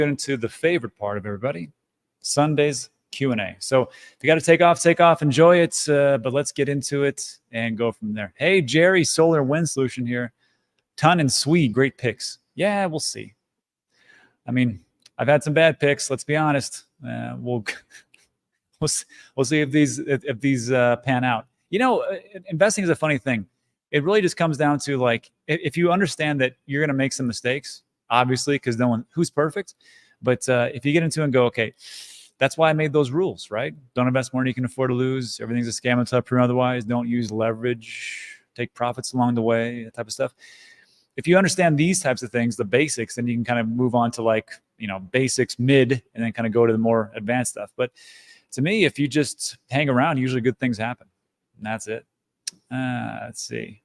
get into the favorite part of everybody, Sunday's Q&A. So if you got to take off, enjoy it. But let's get into it and go from there. Hey, Jerry, Solar Wind Solution here. Ton and Swede, great picks. Yeah, we'll see. I mean, I've had some bad picks. Let's be honest. We'll see if these pan out. You know, investing is a funny thing. It really just comes down to, like, if you understand that you're going to make some mistakes, obviously, because no one who's perfect. But if you get into it and go, okay, that's why I made those rules, right? Don't invest more than you can afford to lose. Everything's a scam until proven otherwise. Don't use leverage. Take profits along the way, that type of stuff. If you understand these types of things, the basics, then you can kind of move on to, like, you know, basics, mid, and then kind of go to the more advanced stuff. But to me, if you just hang around, usually good things happen. And that's it. Let's see.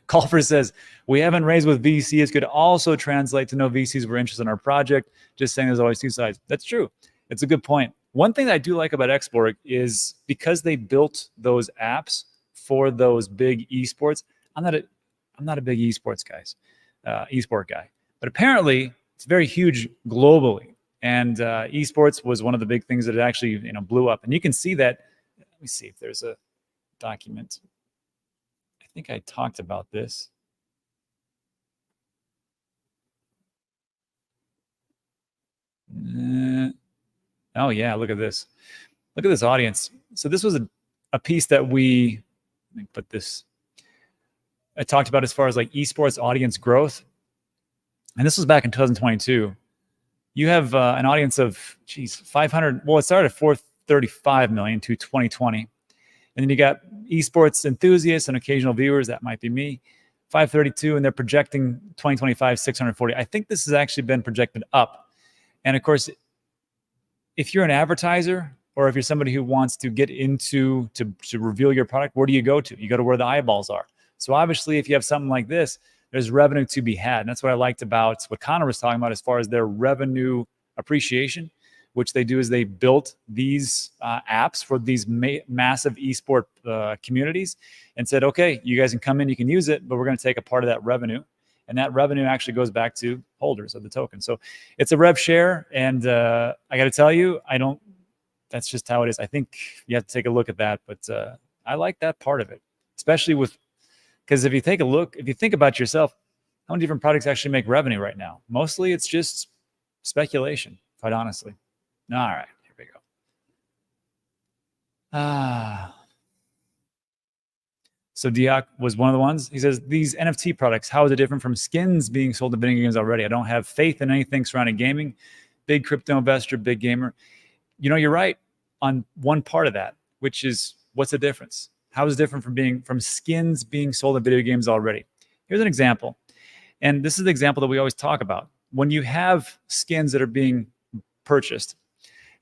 Colfer says, we haven't raised with VCs. Could also translate to no VCs were interested in our project. Just saying there's always two sides. That's true. It's a good point. One thing that I do like about Xborg is because they built those apps for those big esports. I'm not a big esports esport guy, but apparently it's very huge globally. And esports was one of the big things that it actually, you know, blew up. And you can see that. Let me see if there's a document. I think I talked about this. Oh yeah, look at this. Look at this audience. So this was a piece that let me put this. I talked about as far as like esports audience growth. And this was back in 2022. You have an audience of, 500. Well, it started at 435 million to 2020. And then you got esports enthusiasts and occasional viewers. That might be me. 532, and they're projecting 2025, 640. I think this has actually been projected up. And of course, if you're an advertiser or if you're somebody who wants to get into to reveal your product, where do you go to? You go to where the eyeballs are. So obviously, if you have something like this, there's revenue to be had. And that's what I liked about what Connor was talking about as far as their revenue appreciation, which they do is they built these apps for these massive esport communities and said, okay, you guys can come in, you can use it, but we're going to take a part of that revenue. And that revenue actually goes back to holders of the token. So it's a rev share. And I got to tell you, that's just how it is. I think you have to take a look at that. But I like that part of it, especially because if you take a look, if you think about yourself, how many different products actually make revenue right now? Mostly it's just speculation, quite honestly. All right, here we go. So Diak was one of the ones. He says, these NFT products, how is it different from skins being sold in video games already? I don't have faith in anything surrounding gaming. Big crypto investor, big gamer. You know, you're right on one part of that, which is what's the difference? How is it different from skins being sold in video games already? Here's an example. And this is the example that we always talk about. When you have skins that are being purchased,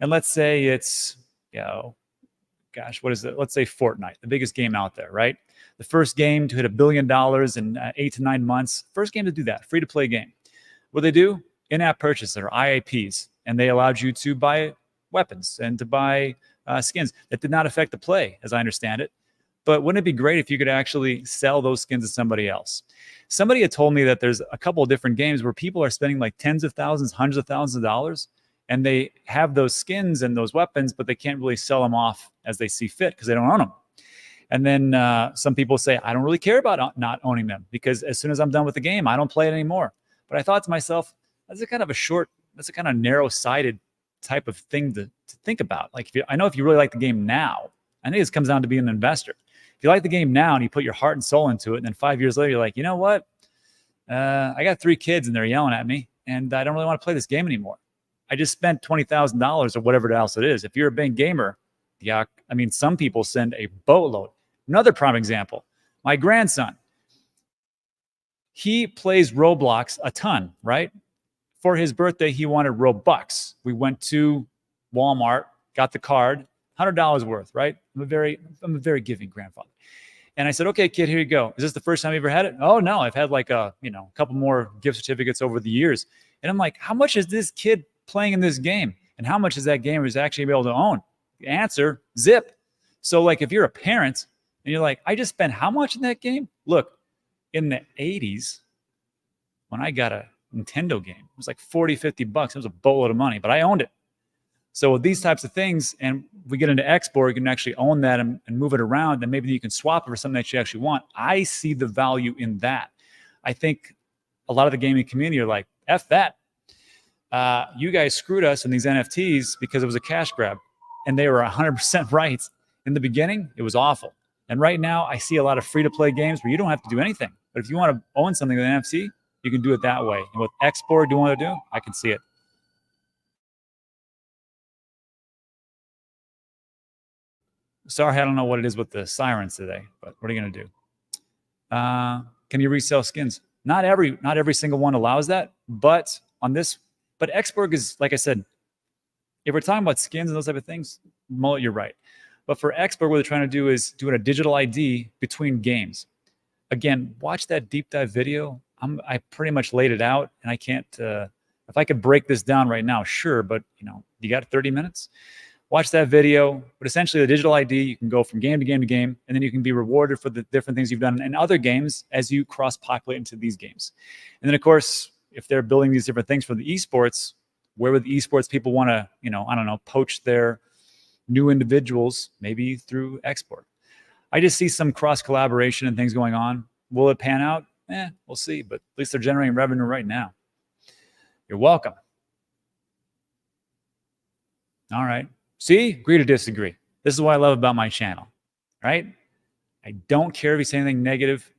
and let's say it's, what is it? Let's say Fortnite, the biggest game out there, right? The first game to hit $1 billion in 8 to 9 months. First game to do that, free-to-play game. What they do? In-app purchases or IAPs, and they allowed you to buy weapons and to buy skins. That did not affect the play, as I understand it. But wouldn't it be great if you could actually sell those skins to somebody else? Somebody had told me that there's a couple of different games where people are spending like tens of thousands, hundreds of thousands of dollars, and they have those skins and those weapons, but they can't really sell them off as they see fit because they don't own them. And then some people say, I don't really care about not owning them because as soon as I'm done with the game, I don't play it anymore. But I thought to myself, that's a kind of narrow-sided type of thing to think about. Like, I know if you really like the game now, I think this comes down to being an investor. If you like the game now and you put your heart and soul into it, and then 5 years later, you're like, you know what? I got 3 kids and they're yelling at me, and I don't really want to play this game anymore. I just spent $20,000 or whatever else it is. If you're a big gamer, some people send a boatload. Another prime example, my grandson, he plays Roblox a ton, right? For his birthday, he wanted Robux. We went to Walmart, got the card, $100 worth, right? I'm a very giving grandfather. And I said, okay, kid, here you go. Is this the first time you ever had it? Oh, no, I've had like a couple more gift certificates over the years. And I'm like, how much is this kid playing in this game? And how much is that gamer is actually able to own? The answer, zip. So like if you're a parent and you're like, I just spent how much in that game? Look, in the 80s, when I got a Nintendo game. It was like 40, 50 bucks. It was a boatload of money, but I owned it. So with these types of things, and we get into Xborg, you can actually own that and move it around, and maybe you can swap it for something that you actually want. I see the value in that. I think a lot of the gaming community are like, F that. You guys screwed us in these NFTs because it was a cash grab. And they were 100% right. In the beginning, it was awful. And right now, I see a lot of free-to-play games where you don't have to do anything. But if you want to own something with an NFT, you can do it that way. And with Xborg, do you want to do? I can see it. Sorry, I don't know what it is with the sirens today, but what are you going to do? Can you resell skins? Not every single one allows that, but on this, but Xborg is, like I said, if we're talking about skins and those type of things, Mullet, you're right. But for Xborg, what they're trying to do is doing a digital ID between games. Again, watch that deep dive video. I pretty much laid it out, and I can't. If I could break this down right now, sure, but you got 30 minutes. Watch that video. But essentially, the digital ID, you can go from game to game to game, and then you can be rewarded for the different things you've done in other games as you cross-populate into these games. And then, of course, if they're building these different things for the esports, where would the esports people want to, I don't know, poach their new individuals, maybe through Xborg. I just see some cross-collaboration and things going on. Will it pan out? We'll see. But at least they're generating revenue right now. You're welcome. All right. See? Agree to disagree. This is what I love about my channel, right? I don't care if you say anything negative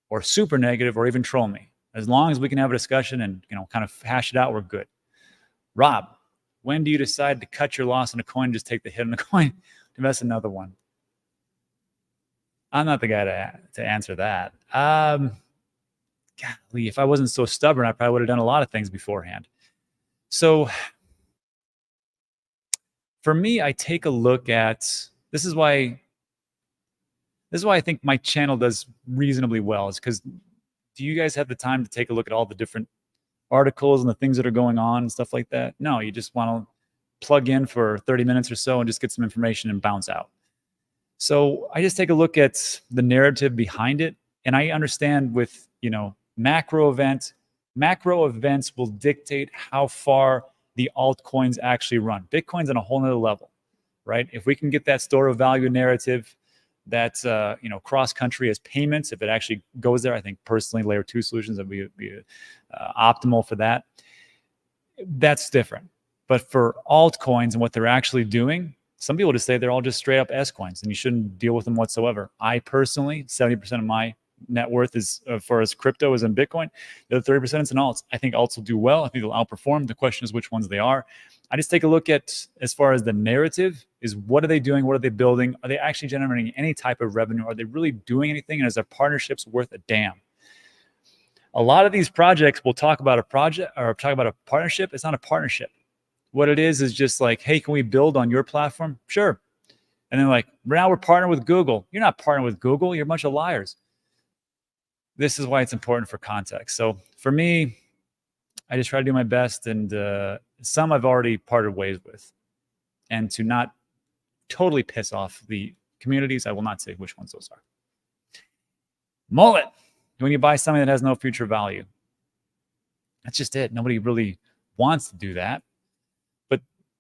or super negative or even troll me. As long as we can have a discussion and, kind of hash it out, we're good. Rob, when do you decide to cut your loss on a coin and just take the hit on a coin to invest in another one? I'm not the guy to answer that. Golly, if I wasn't so stubborn, I probably would have done a lot of things beforehand. So for me, I take a look at, this is why I think my channel does reasonably well, is because do you guys have the time to take a look at all the different articles and the things that are going on and stuff like that? No, you just want to plug in for 30 minutes or so and just get some information and bounce out. So I just take a look at the narrative behind it. And I understand with, macro events will dictate how far the altcoins actually run. Bitcoin's on a whole nother level, right? If we can get that store of value narrative, that cross-country as payments, if it actually goes there, I think personally layer 2 solutions would be optimal for that. That's different. But for altcoins and what they're actually doing, some people just say they're all just straight up S coins and you shouldn't deal with them whatsoever. I personally, 70% of my net worth is as far as crypto is in Bitcoin. The other 30% is in alts. I think alts will do well. I think they'll outperform. The question is which ones they are. I just take a look at, as far as the narrative, is what are they doing? What are they building? Are they actually generating any type of revenue? Are they really doing anything? And is their partnerships worth a damn? A lot of these projects will talk about a project or talk about a partnership. It's not a partnership. What it is just like, hey, can we build on your platform? Sure. And then like, now we're partnering with Google. You're not partnering with Google. You're a bunch of liars. This is why it's important for context. So for me, I just try to do my best, and some I've already parted ways with. And to not totally piss off the communities, I will not say which ones those are. Mullet, when you buy something that has no future value, that's just it. Nobody really wants to do that.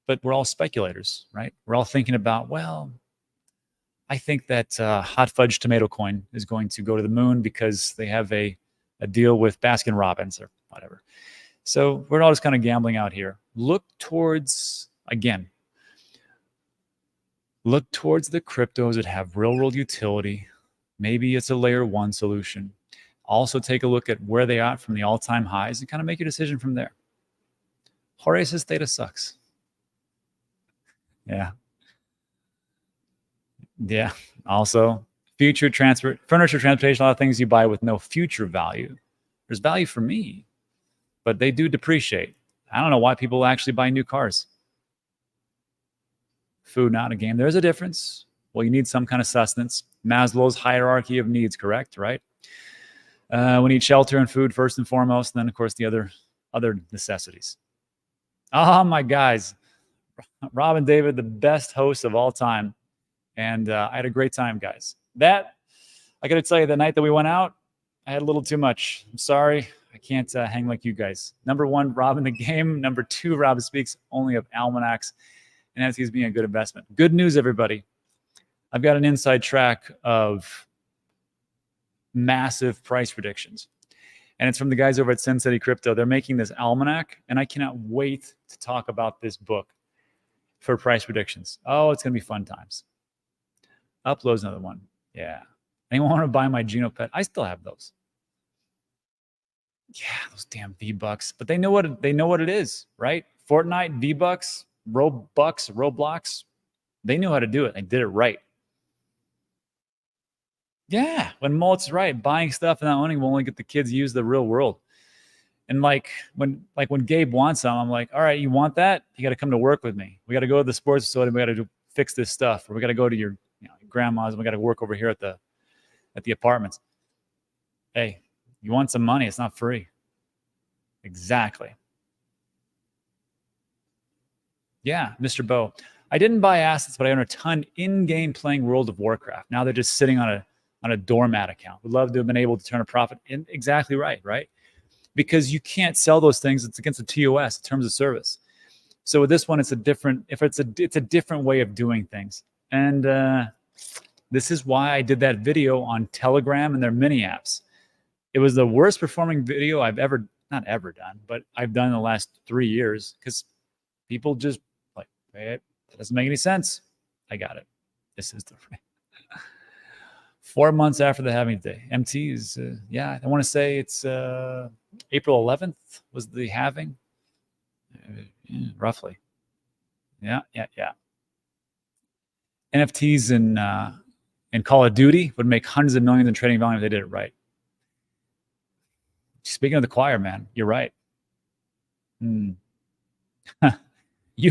But we're all speculators, right? We're all thinking about, well, I think that Hot Fudge Tomato Coin is going to go to the moon because they have a deal with Baskin Robbins or whatever. So we're all just kind of gambling out here. Look towards the cryptos that have real world utility. Maybe it's a layer 1 solution. Also take a look at where they are from the all-time highs and kind of make your decision from there. Horace's theta sucks. Yeah. Also, furniture transportation, a lot of things you buy with no future value. There's value for me, but they do depreciate. I don't know why people actually buy new cars. Food, not a game. There's a difference. Well, you need some kind of sustenance. Maslow's hierarchy of needs, correct, right? We need shelter and food first and foremost, and then, of course, the other necessities. Oh, my guys. Rob and David, the best hosts of all time. And I had a great time, guys. I got to tell you, the night that we went out, I had a little too much. I'm sorry. I can't hang like you guys. Number 1, Rob in the game. Number 2, Rob speaks only of almanacs and NFTs being a good investment. Good news, everybody. I've got an inside track of massive price predictions. And it's from the guys over at Sin City Crypto. They're making this almanac, and I cannot wait to talk about this book for price predictions. Oh, it's going to be fun times. Upload's another one. Yeah. Anyone want to buy my Genopet? I still have those. Yeah, those damn V-Bucks. But they know what it is, right? Fortnite, V-Bucks, Roblox. They knew how to do it. They did it right. Yeah, when Mullet's right, buying stuff and not owning will only get the kids use the real world. And when Gabe wants some, I'm like, all right, you want that? You got to come to work with me. We got to go to the sports facility. We got to fix this stuff, or we got to go to your grandma's, and we got to work over here at the apartments. Hey, you want some money? It's not free. Exactly. Yeah, Mr. Bo. I didn't buy assets, but I own a ton in-game playing World of Warcraft. Now they're just sitting on a doormat account. Would love to have been able to turn a profit. Exactly right? Because you can't sell those things. It's against the TOS, terms of service. So with this one, it's a different way of doing things. And this is why I did that video on Telegram and their mini apps. It was the worst performing video I've not ever done, but I've done in the last 3 years, because people just like, hey, that doesn't make any sense. I got it. This is the 4 months after the halving day. MT is, yeah, I want to say it's April 11th was the halving, roughly. Yeah. NFTs in Call of Duty would make hundreds of millions in trading volume if they did it right. Speaking of the choir, man, you're right. You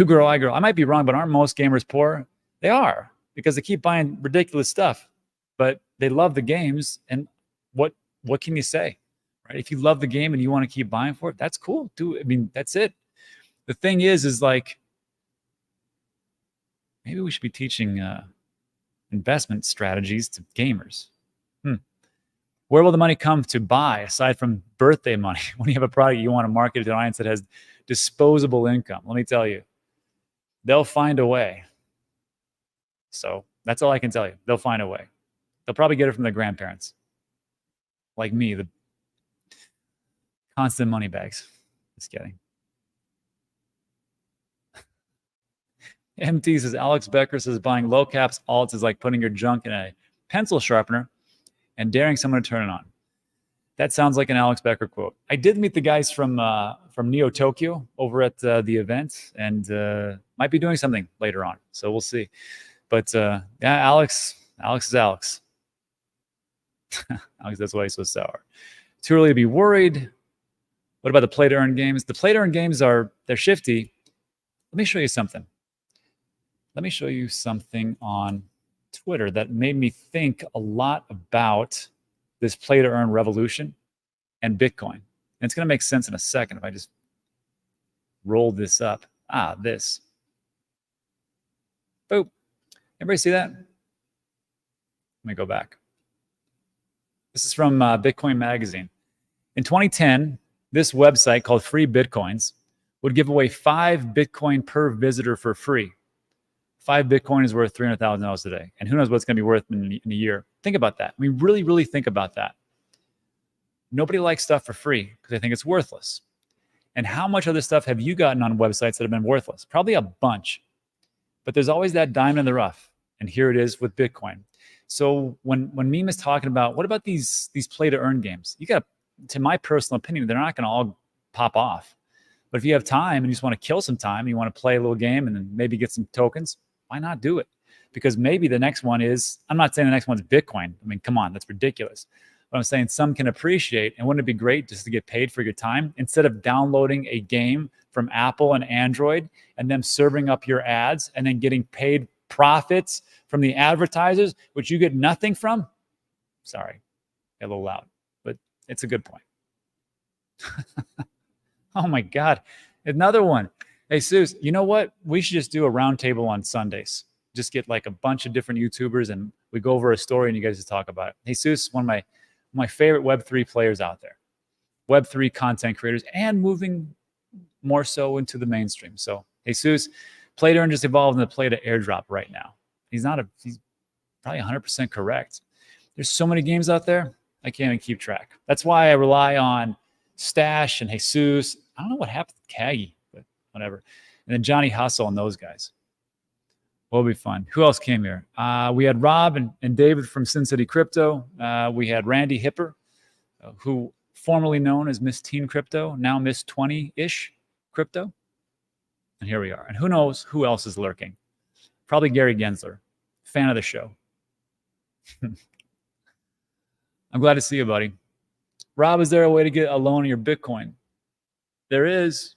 grow, I grow. I might be wrong, but aren't most gamers poor? They are, because they keep buying ridiculous stuff, but they love the games. And what can you say, right? If you love the game and you want to keep buying for it, that's cool. That's it. The thing is like, maybe we should be teaching investment strategies to gamers. Where will the money come to buy aside from birthday money when you have a product you want to market to an audience that has disposable income? Let me tell you, they'll find a way. So that's all I can tell you. They'll find a way. They'll probably get it from their grandparents, like me, the constant money bags. Just kidding. MT says, Alex Becker says, buying low caps alts is like putting your junk in a pencil sharpener and daring someone to turn it on. That sounds like an Alex Becker quote. I did meet the guys from Neo Tokyo over at the event, and might be doing something later on. So we'll see. But yeah, Alex is Alex. Alex, that's why he's so sour. Too early to be worried. What about the PlaytoEarn games? The PlaytoEarn games they're shifty. Let me show you something. Let me show you something on Twitter that made me think a lot about this PlaytoEarn revolution and Bitcoin. And it's going to make sense in a second if I just roll this up. This. Boop. Everybody see that? Let me go back. This is from Bitcoin Magazine. In 2010, this website called Free Bitcoins would give away 5 Bitcoin per visitor for free. 5 Bitcoin is worth $300,000 today. And who knows what it's going to be worth in a year. Think about that. I mean, really, really think about that. Nobody likes stuff for free because they think it's worthless. And how much other stuff have you gotten on websites that have been worthless? Probably a bunch. But there's always that diamond in the rough. And here it is with Bitcoin. So when Meme is talking about, what about these play-to-earn games? You got, to my personal opinion, they're not going to all pop off. But if you have time and you just want to kill some time, you want to play a little game and then maybe get some tokens, why not do it? Because maybe the next one is, I'm not saying the next one's Bitcoin. I mean, come on, that's ridiculous. But I'm saying some can appreciate, and wouldn't it be great just to get paid for your time instead of downloading a game from Apple and Android and them serving up your ads and then getting paid profits from the advertisers, which you get nothing from? Sorry, a little loud, but it's a good point. Oh my God, another one. Hey, Sus, you know what? We should just do a roundtable on Sundays. Just get like a bunch of different YouTubers and we go over a story and you guys just talk about it. Hey, Sus, one of my favorite Web3 players out there. Web3 content creators and moving more so into the mainstream. So Jesus, PlaytoEarn just evolved into Play to airdrop right now. He's probably 100% correct. There's so many games out there, I can't even keep track. That's why I rely on Stash and Jesus. I don't know what happened to Kagi, but whatever. And then Johnny Hustle and those guys. Will be fun. Who else came here? We had Rob and David from Sin City Crypto. We had Randy Hipper, who formerly known as Miss Teen Crypto, now Miss 20-ish Crypto. And here we are. And who knows who else is lurking? Probably Gary Gensler, fan of the show. I'm glad to see you, buddy. Rob, is there a way to get a loan on your Bitcoin? There is,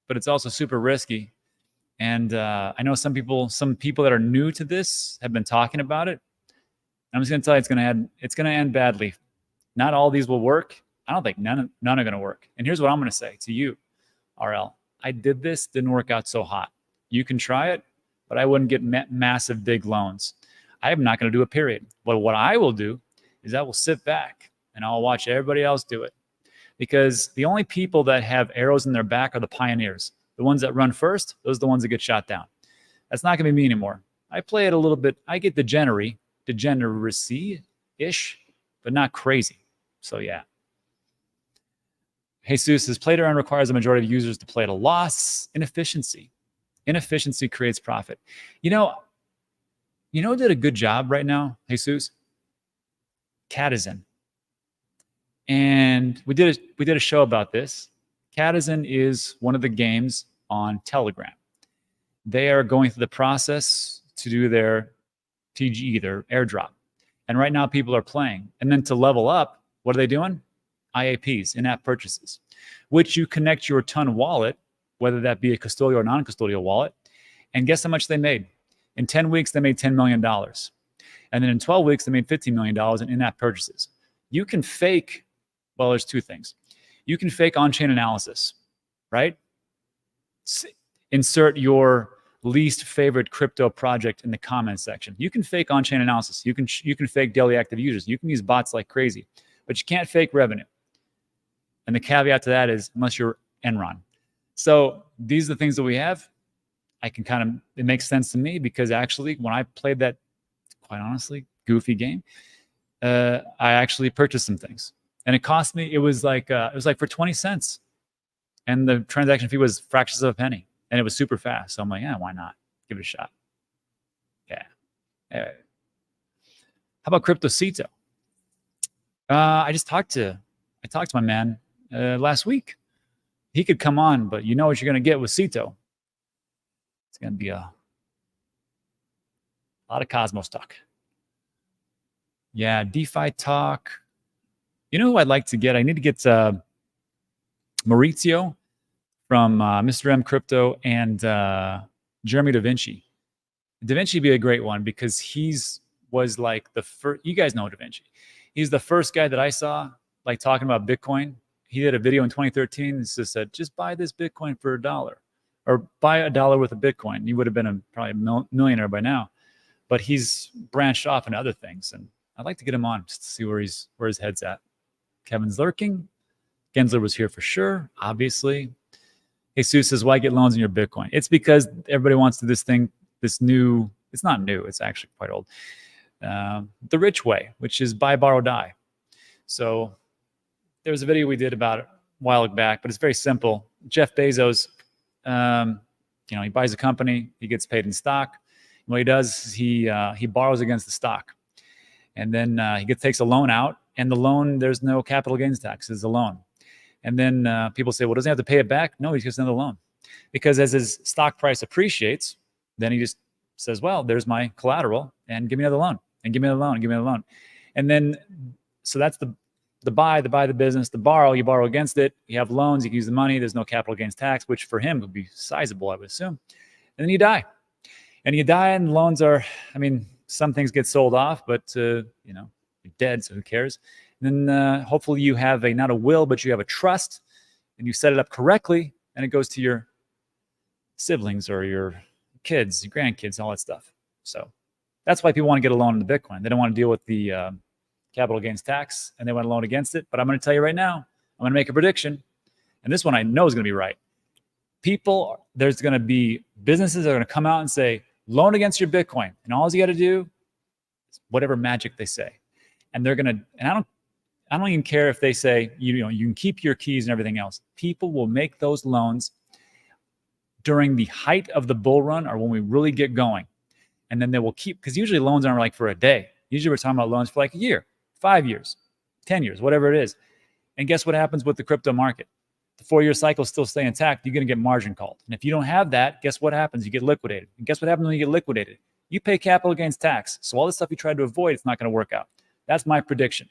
but it's also super risky. And I know some people that are new to this have been talking about it. I'm just going to tell you, it's going to end badly. Not all these will work. I don't think none are going to work. And here's what I'm going to say to you, RL. I did this, didn't work out so hot. You can try it, but I wouldn't get massive big loans. I am not going to do a period. But what I will do is I will sit back and I'll watch everybody else do it. Because the only people that have arrows in their back are the pioneers. The ones that run first, those are the ones that get shot down. That's not going to be me anymore. I play it a little bit. I get degeneracy-ish, but not crazy. So yeah. Jesus says, PlaytoEarn requires the majority of users to play at a loss. Inefficiency. Inefficiency creates profit. You know who did a good job right now, Jesus? Catizen. And we did a show about this. Catizen is one of the games on Telegram. They are going through the process to do their TG, their airdrop. And right now people are playing. And then to level up, what are they doing? IAPs, in-app purchases, which you connect your Ton wallet, whether that be a custodial or non-custodial wallet. And guess how much they made? In 10 weeks, they made $10 million. And then in 12 weeks, they made $15 million in in-app purchases. You can fake, well, there's two things. You can fake on-chain analysis, right? Insert your least favorite crypto project in the comments section. You can fake on-chain analysis. You can fake daily active users. You can use bots like crazy, but you can't fake revenue. And the caveat to that is unless you're Enron. So these are the things that we have. It makes sense to me because actually when I played that, quite honestly, goofy game, I actually purchased some things. And it cost me, it was like for 20 cents. And the transaction fee was fractions of a penny. And it was super fast. So I'm like, yeah, why not? Give it a shot. Yeah. How about Crypto Sito? I talked to my man last week. He could come on, but you know what you're going to get with Sito. It's going to be a lot of Cosmos talk. Yeah, DeFi talk. You know who I'd like to get? I need to get Maurizio from Mr. M Crypto and Jeremy Da Vinci. Da Vinci would be a great one because was like the first. You guys know Da Vinci. He's the first guy that I saw like talking about Bitcoin. He did a video in 2013 and just said, just buy this Bitcoin for $1 or buy $1 worth of Bitcoin. He would have been probably a millionaire by now, but he's branched off into other things. And I'd like to get him on just to see where his head's at. Kevin's lurking. Gensler was here for sure, obviously. Jesus says, why get loans in your Bitcoin? It's because everybody wants to do this new, it's not new, it's actually quite old. The rich way, which is buy, borrow, die. So there was a video we did about it a while back, but it's very simple. Jeff Bezos, he buys a company, he gets paid in stock. And what he does is he borrows against the stock. And then he takes a loan out, and the loan, there's no capital gains tax, it's a loan. And then people say, well, doesn't he have to pay it back? No, he gets another loan. Because as his stock price appreciates, then he just says, well, there's my collateral, and give me another loan, and give me another loan, and give me another loan. And then, so that's the buy the business. The borrow, you borrow against it. You have loans, you can use the money. There's no capital gains tax, which for him would be sizable, I would assume. And then you die. And you die, and loans are, some things get sold off, but, you're dead, so who cares? And then hopefully you have not a will, but you have a trust, and you set it up correctly, and it goes to your siblings or your kids, your grandkids, all that stuff. So that's why people want to get a loan in the Bitcoin. They don't want to deal with the capital gains tax, and they want a loan against it. But I'm going to tell you right now, I'm going to make a prediction. And this one I know is going to be right. There's going to be businesses that are going to come out and say, loan against your Bitcoin. And all you got to do is whatever magic they say. And they're going to, and I don't even care if they say, you can keep your keys and everything else. People will make those loans during the height of the bull run or when we really get going. And then they will keep, because usually loans aren't like for a day. Usually we're talking about loans for like a year, 5 years, 10 years, whatever it is. And guess what happens with the crypto market? The 4-year cycle still stay intact. You're going to get margin called. And if you don't have that, guess what happens? You get liquidated. And guess what happens when you get liquidated? You pay capital gains tax. So all the stuff you tried to avoid, it's not going to work out. That's my prediction.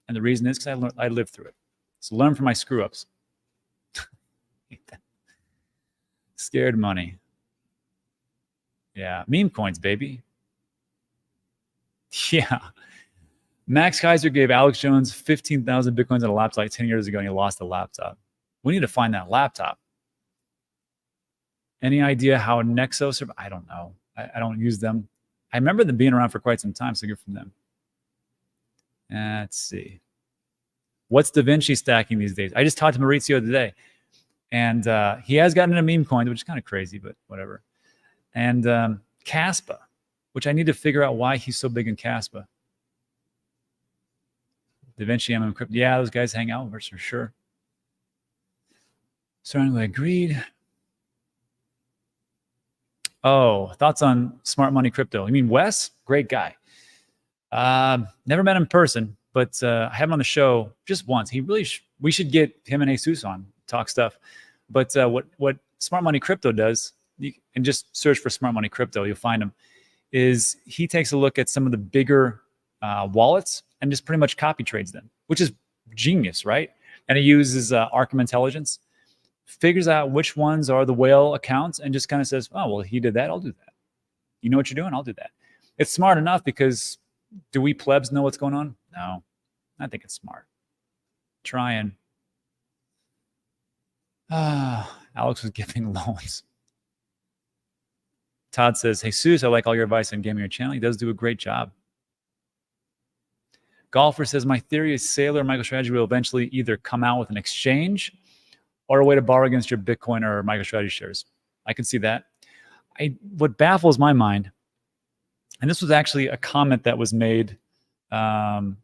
And the reason is because I lived through it. So learn from my screw ups. Scared money. Yeah. Meme coins, baby. Yeah. Max Kaiser gave Alex Jones 15,000 Bitcoins on a laptop like 10 years ago, and he lost the laptop. We need to find that laptop. Any idea how Nexo? I don't know. I don't use them. I remember them being around for quite some time, so good from them. Let's see. What's Da Vinci stacking these days? I just talked to Maurizio today, and he has gotten into meme coins, which is kind of crazy, but whatever. And Caspa, which I need to figure out why he's so big in Caspa. Da Vinci, MM Crypto. Yeah, those guys hang out for sure. Certainly agreed. Oh, thoughts on smart money crypto? You mean Wes? Great guy. Never met him in person, but I had him on the show just once. He really, we should get him and Jesus on, talk stuff. But what smart money crypto does, and just search for smart money crypto, you'll find him, is he takes a look at some of the bigger wallets and just pretty much copy trades them, which is genius, right? And he uses Arkham Intelligence, figures out which ones are the whale accounts and just kind of says, oh, well, he did that, I'll do that. You know what you're doing, I'll do that. It's smart enough because do we plebs know what's going on? No, I think it's smart. Trying. Alex was giving loans. Todd says, hey, Jesus, I like all your advice on gaming your channel. He does do a great job. Golfer says, my theory is Sailor and MicroStrategy will eventually either come out with an exchange or a way to borrow against your Bitcoin or MicroStrategy shares. I can see that. What baffles my mind, and this was actually a comment that was made from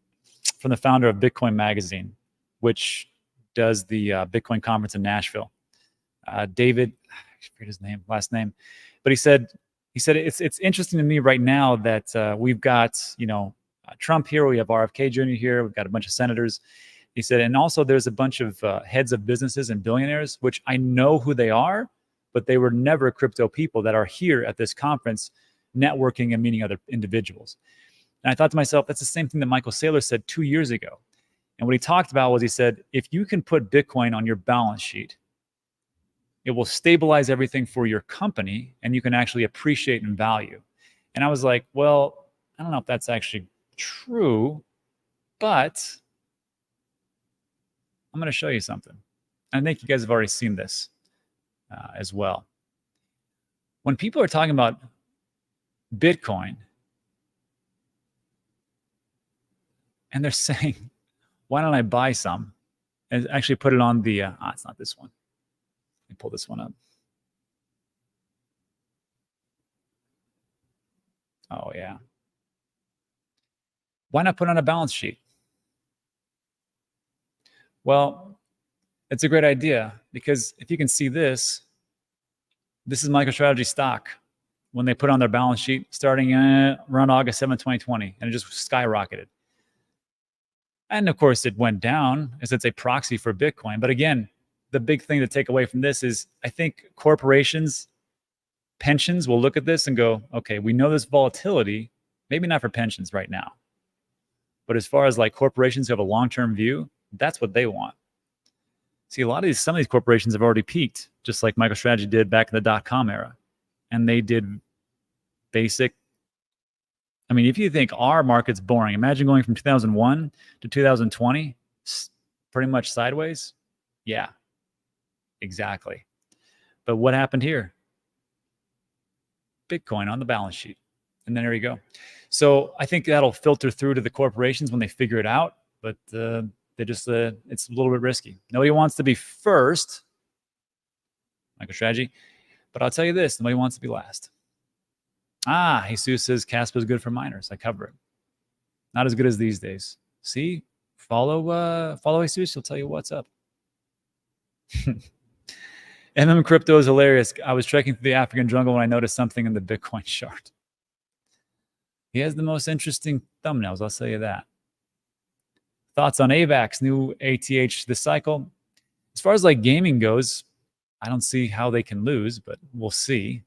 the founder of Bitcoin Magazine, which does the Bitcoin conference in Nashville. David, I forget his last name, but he said it's interesting to me right now that we've got Trump here, we have RFK Jr. here, we've got a bunch of senators. He said, and also there's a bunch of heads of businesses and billionaires, which I know who they are, but they were never crypto people that are here at this conference networking and meeting other individuals. And I thought to myself, that's the same thing that Michael Saylor said 2 years ago. And what he talked about was, he said, if you can put Bitcoin on your balance sheet, it will stabilize everything for your company and you can actually appreciate in value. And I was like, well, I don't know if that's actually true, but I'm going to show you something. I think you guys have already seen this as well. When people are talking about Bitcoin and they're saying, why don't I buy some? And actually put it on the, it's not this one. Let me pull this one up. Oh, yeah. Why not put on a balance sheet? Well, it's a great idea because if you can see this is MicroStrategy stock when they put on their balance sheet starting around August 7, 2020, and it just skyrocketed. And of course, it went down as it's a proxy for Bitcoin. But again, the big thing to take away from this is I think corporations, pensions will look at this and go, okay, we know this volatility, maybe not for pensions right now. But as far as like corporations who have a long-term view, that's what they want. See, some of these corporations have already peaked, just like MicroStrategy did back in the dot-com era. And they did basic. I mean, if you think our market's boring, imagine going from 2001 to 2020, pretty much sideways. Yeah, exactly. But what happened here? Bitcoin on the balance sheet. And then there you go. So I think that'll filter through to the corporations when they figure it out. But They just it's a little bit risky. Nobody wants to be first, MicroStrategy, but I'll tell you this: nobody wants to be last. Ah, Jesus says Caspa is good for miners. I cover it. Not as good as these days. See, follow Jesus. He'll tell you what's up. Crypto is hilarious. I was trekking through the African jungle when I noticed something in the Bitcoin chart. He has the most interesting thumbnails, I'll tell you that. Thoughts on AVAX, new ATH this cycle? As far as like gaming goes, I don't see how they can lose, but we'll see.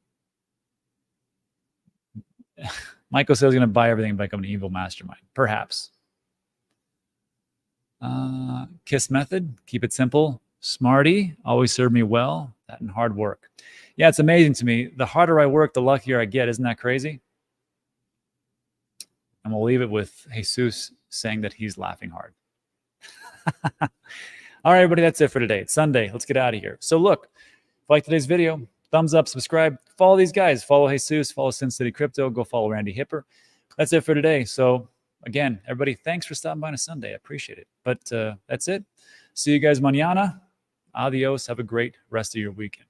Michael says he's going to buy everything by becoming an evil mastermind. Perhaps. KISS method, keep it simple. Smarty, always served me well. That and hard work. Yeah, it's amazing to me. The harder I work, the luckier I get. Isn't that crazy? And we'll leave it with Jesus saying that he's laughing hard. All right, everybody, that's it for today. It's Sunday. Let's get out of here. So look, if you like today's video, thumbs up, subscribe, follow these guys. Follow Jesus, follow Sin City Crypto, go follow Randy Hipper. That's it for today. So again, everybody, thanks for stopping by on a Sunday. I appreciate it. But that's it. See you guys mañana. Adios. Have a great rest of your weekend.